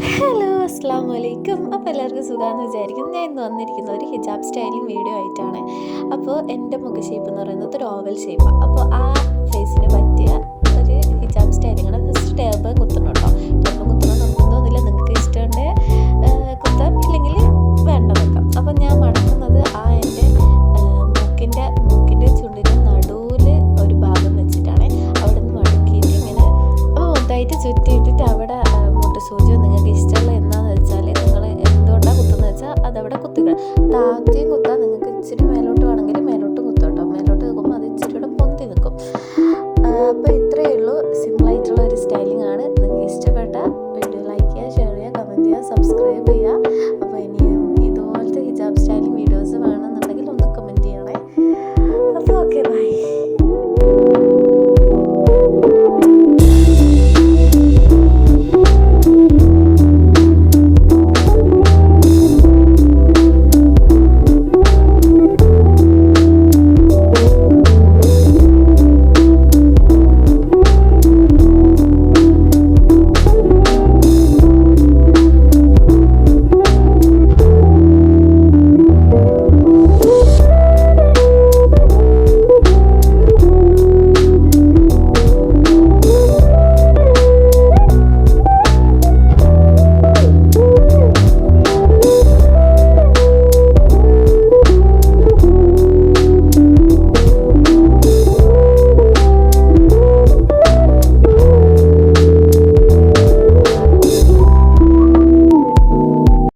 Hello അസ്സാം വലൈക്കും. അപ്പോൾ എല്ലാവർക്കും സുഖമാണെന്ന് വിചാരിക്കും. ഞാൻ ഇന്ന് വന്നിരിക്കുന്ന ഒരു ഹിജാബ് സ്റ്റൈലിംഗ് വീഡിയോ ആയിട്ടാണ്. അപ്പോൾ എൻ്റെ മുഖ ഷേപ്പ് എന്ന് പറയുന്നത് ഒരു ഓവൽ ഷേപ്പാണ്. അപ്പോൾ ആ ഫേസിന് പറ്റിയ ഒരു ഹിജാബ് സ്റ്റൈലിംഗാണ്. ജസ്റ്റ് ടേബ് കുത്തണം കേട്ടോ. ടേബ് കുത്തണം നമുക്കൊന്നുമില്ല, നിങ്ങൾക്ക് ഇഷ്ടമുണ്ട് കുത്താം, ഇല്ലെങ്കിൽ വേണ്ട വെക്കാം. അപ്പോൾ ഞാൻ മടക്കുന്നത് ആ എൻ്റെ മൂക്കിൻ്റെ ചുണ്ടിൻ്റെ നടുവിൽ ഒരു ഭാഗം വെച്ചിട്ടാണ്. അവിടെ നിന്ന് മടക്കിയിട്ട് ഇങ്ങനെ അപ്പോൾ മൊത്തമായിട്ട് ചുറ്റിയിട്ടിട്ട് അവിടെ സൂചി നിങ്ങൾക്ക് ഇഷ്ടമുള്ള എന്താണെന്ന് വെച്ചാൽ നിങ്ങൾ എന്തുകൊണ്ടാണ് കുത്തുന്നത് വെച്ചാൽ അതവിടെ കുത്തുക. താഴത്തെയും കുത്താൻ നിങ്ങൾക്ക് ഇച്ചിരി മേലോട്ട് വേണമെങ്കിൽ മേലോട്ട് കുത്താം കേട്ടോ. മേലോട്ട് നിൽക്കുമ്പോൾ അത് ഇച്ചിരി കൂടെ പൊന്തി നിൽക്കും. അപ്പോൾ